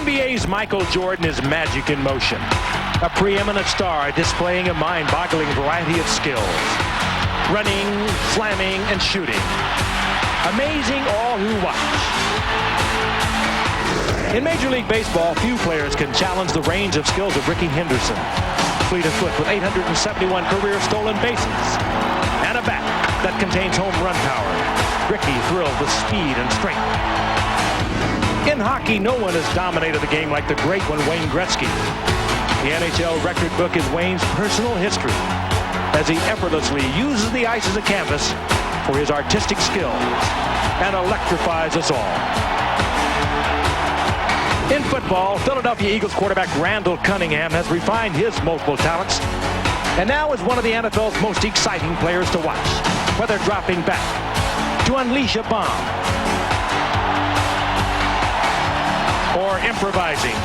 NBA's Michael Jordan is magic in motion. A preeminent star displaying a mind-boggling variety of skills. Running, slamming, and shooting. Amazing all who watch. In Major League Baseball, few players can challenge the range of skills of Rickey Henderson. Fleet of foot with 871 career stolen bases. And a bat that contains home run power. Rickey thrilled with speed and strength. In hockey, no one has dominated the game like the great one, Wayne Gretzky. The NHL record book is Wayne's personal history as he effortlessly uses the ice as a canvas for his artistic skills and electrifies us all. In football, Philadelphia Eagles quarterback Randall Cunningham has refined his multiple talents and now is one of the NFL's most exciting players to watch, whether dropping back to unleash a bomb or improvising,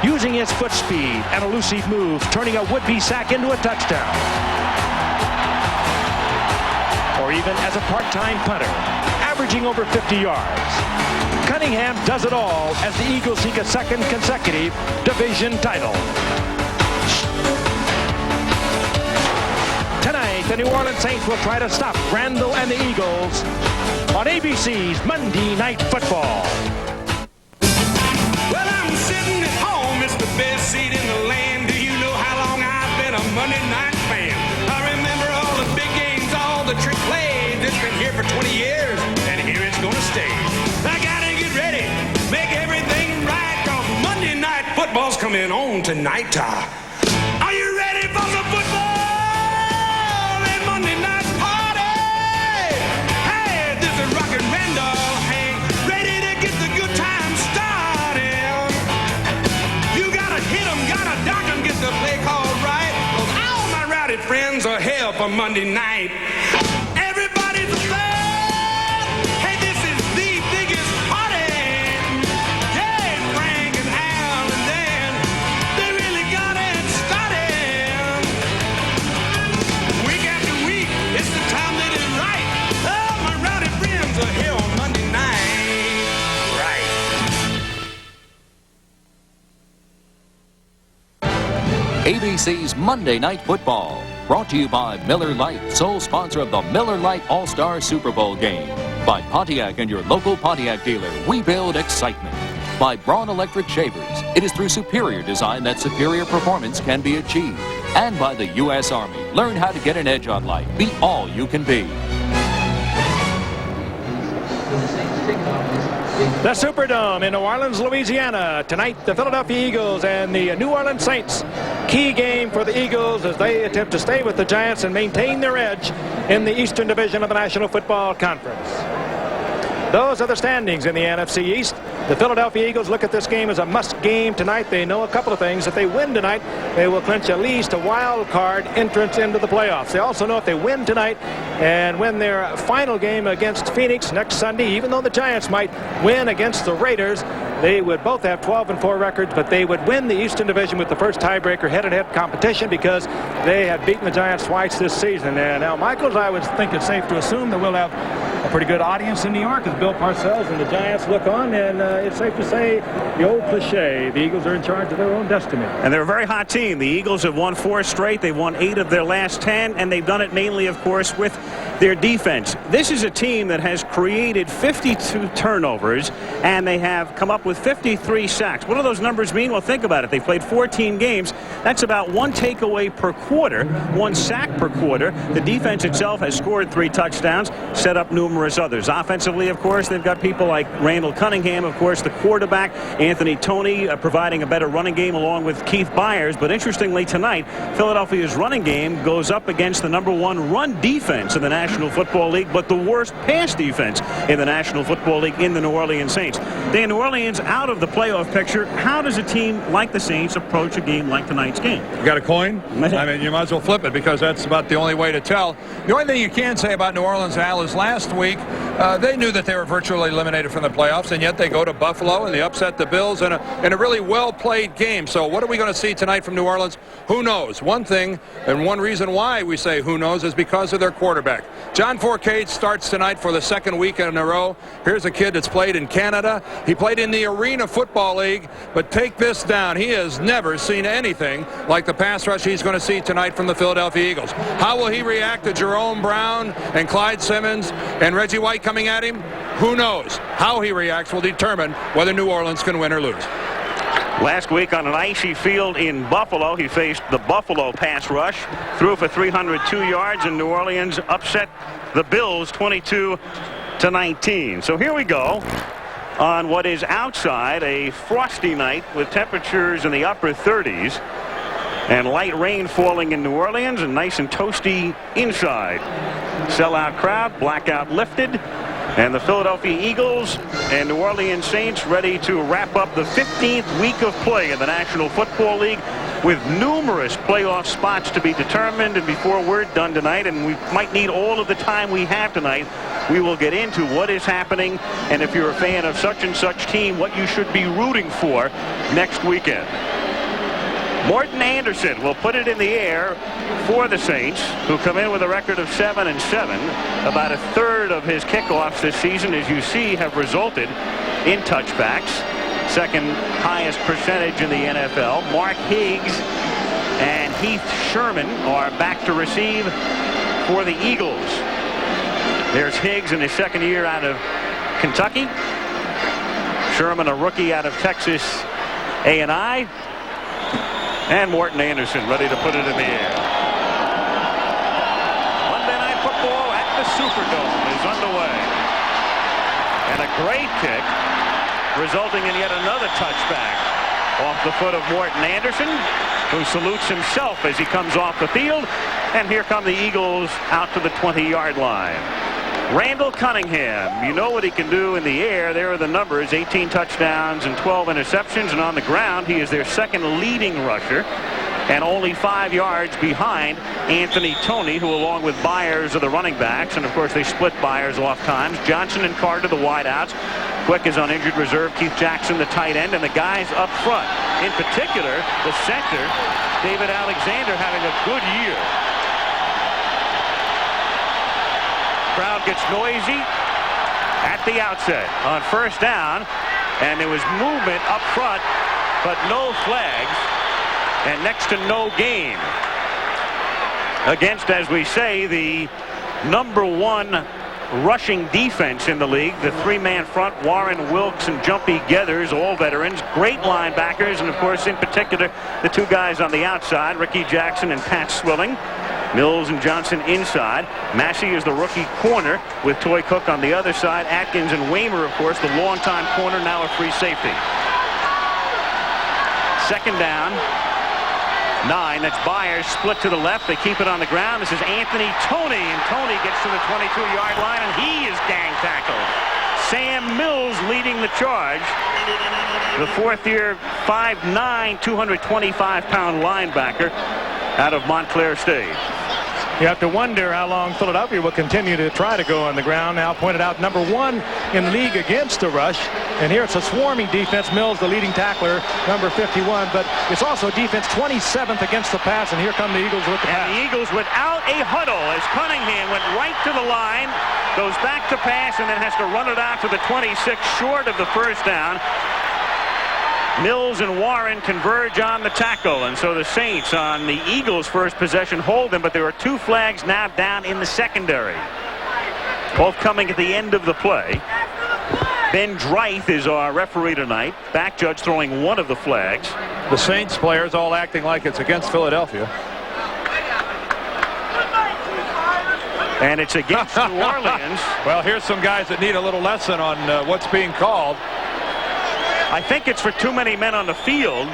using his foot speed and elusive moves, turning a would-be sack into a touchdown, or even as a part-time punter, averaging over 50 yards. Cunningham does it all as the Eagles seek a second consecutive division title. Tonight, the New Orleans Saints will try to stop Randall and the Eagles on ABC's Monday Night Football. Well, I'm sitting at home, it's the best seat in the land. Do you know how long I've been a Monday night fan? I remember all the big games, all the trick plays. It's been here for 20 years, and here it's gonna stay. I gotta get ready, make everything right, 'cause Monday Night Football's coming on tonight. Are you ready for some football and Monday Night Party? Hey, this is Rockin' Randall, hey, ready to get the good time started. You gotta hit 'em, gotta dock 'em, get the play call right, 'cause all my rowdy friends are hell for Monday night. Everybody's a fan. Hey, this is the biggest party. Yeah, Frank and Al and Dan, they really got it started. Week after week, it's the time that is right. Oh, my rowdy friends are here on Monday night. Right. ABC's Monday Night Football, brought to you by Miller Lite, sole sponsor of the Miller Lite All-Star Super Bowl game. By Pontiac and your local Pontiac dealer, we build excitement. By Braun Electric Shavers, it is through superior design that superior performance can be achieved. And by the U.S. Army, learn how to get an edge on life. Be all you can be. The Superdome in New Orleans, Louisiana. Tonight, the Philadelphia Eagles and the New Orleans Saints. Key game for the Eagles as they attempt to stay with the Giants and maintain their edge in the Eastern Division of the National Football Conference. Those are the standings in the NFC East. The Philadelphia Eagles look at this game as a must game tonight. They know a couple of things. If they win tonight, they will clinch at least a wild card entrance into the playoffs. They also know if they win tonight and win their final game against Phoenix next Sunday, even though the Giants might win against the Raiders, they would both have 12-4 records, but they would win the Eastern Division with the first tiebreaker head-to-head competition because they have beaten the Giants twice this season. And now, Michaels, I would think it's safe to assume that we'll have a pretty good audience in New York as Bill Parcells and the Giants look on, and it's safe to say the old cliche, the Eagles are in charge of their own destiny. And they're a very hot team. The Eagles have won 4 straight. They've won 8 of their last 10, and they've done it mainly, of course, with their defense. This is a team that has created 52 turnovers, and they have come up with 53 sacks. What do those numbers mean? Well, think about it. They've played 14 games. That's about 1 takeaway per quarter, 1 sack per quarter. The defense itself has scored 3 touchdowns, set up numerous others. Offensively, of course, they've got people like Randall Cunningham, of course, the quarterback, Anthony Toney providing a better running game along with Keith Byers. But interestingly tonight, Philadelphia's running game goes up against the #1 run defense in the National Football League, but the worst pass defense in the National Football League in the New Orleans Saints. Dan, New Orleans out of the playoff picture. How does a team like the Saints approach a game like tonight's game? You got a coin? I mean, you might as well flip it because that's about the only way to tell. The only thing you can say about New Orleans, Al, is last week They knew that they were virtually eliminated from the playoffs, and yet they go to Buffalo and they upset the Bills in a really well-played game. So what are we going to see tonight from New Orleans? Who knows? One thing, and one reason why we say who knows, is because of their quarterback. John Fourcade starts tonight for the second week in a row. Here's a kid that's played in Canada. He played in the Arena Football League, but take this down. He has never seen anything like the pass rush he's going to see tonight from the Philadelphia Eagles. How will he react to Jerome Brown and Clyde Simmons and Reggie White coming at him? Who knows? How he reacts will determine whether New Orleans can win or lose. Last week on an icy field in Buffalo, he faced the Buffalo pass rush, threw for 302 yards, and New Orleans upset the Bills 22-19. So here we go on what is outside a frosty night with temperatures in the upper 30s and light rain falling in New Orleans and nice and toasty inside. Sellout crowd, blackout lifted, and the Philadelphia Eagles and New Orleans Saints ready to wrap up the 15th week of play in the National Football League with numerous playoff spots to be determined. And before we're done tonight, and we might need all of the time we have tonight, we will get into what is happening, and if you're a fan of such and such team, what you should be rooting for next weekend. Morton Anderson will put it in the air for the Saints, who come in with a record of 7-7. About a third of his kickoffs this season, as you see, have resulted in touchbacks. Second highest percentage in the NFL. Mark Higgs and Heath Sherman are back to receive for the Eagles. There's Higgs in his second year out of Kentucky. Sherman, a rookie out of Texas A&I. And Morton Anderson ready to put it in the air. Monday Night Football at the Superdome is underway. And a great kick, resulting in yet another touchback off the foot of Morton Anderson, who salutes himself as he comes off the field. And here come the Eagles out to the 20-yard line. Randall Cunningham, you know what he can do in the air. There are the numbers: 18 touchdowns and 12 interceptions. And on the ground, he is their second leading rusher and only 5 yards behind Anthony Toney, who along with Byers are the running backs. And of course they split Byers off times. Johnson and Carter the wideouts. Quick is on injured reserve. Keith Jackson the tight end. And the guys up front, in particular the center, David Alexander, having a good year. Crowd gets noisy at the outset on first down, and there was movement up front, but no flags and next to no gain against, as we say, the #1 rushing defense in the league. The three-man front: Warren, Wilkes, and Jumpy Geathers, all veterans, great linebackers, and of course in particular the two guys on the outside, Ricky Jackson and Pat Swilling. Mills and Johnson inside. Massey is the rookie corner with Toy Cook on the other side. Atkins and Waymer, of course, the longtime corner, now a free safety. Second down, 9. That's Byers, split to the left. They keep it on the ground. This is Anthony Toney, and Toney gets to the 22-yard line, and he is gang tackled. Sam Mills leading the charge. The fourth-year, 5'9", 225-pound linebacker out of Montclair State. You have to wonder how long Philadelphia will continue to try to go on the ground. Now pointed out #1 in league against the rush. And here it's a swarming defense. Mills, the leading tackler, number 51. But it's also defense 27th against the pass. And here come the Eagles with the pass. And the Eagles without a huddle as Cunningham went right to the line, goes back to pass, and then has to run it out to the 26, short of the first down. Mills and Warren converge on the tackle, and so the Saints on the Eagles' first possession hold them, but there are 2 flags now down in the secondary, both coming at the end of the play. Ben Dreith is our referee tonight. Back judge throwing one of the flags. The Saints players all acting like it's against Philadelphia. And it's against New Orleans. Well, here's some guys that need a little lesson on what's being called. I think it's for too many men on the field,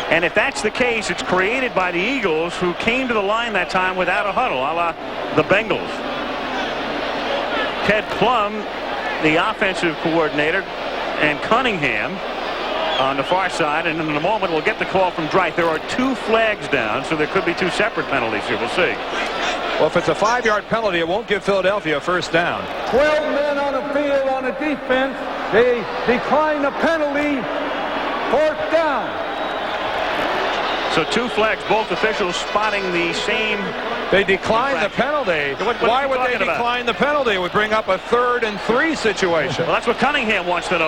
and if that's the case, it's created by the Eagles, who came to the line that time without a huddle, a la the Bengals. Ted Plum, the offensive coordinator, and Cunningham on the far side, and in a moment we'll get the call from Dreith. There are 2 flags down, so there could be 2 separate penalties here. We'll see. Well, if it's a 5-yard penalty, it won't give Philadelphia a first down. 12 men on the defense. They decline the penalty. 4th down. So 2 flags, both officials spotting the same. They declined the penalty. Why would they decline the penalty? It would bring up a 3rd and 3 situation. Well, that's what Cunningham wants to know.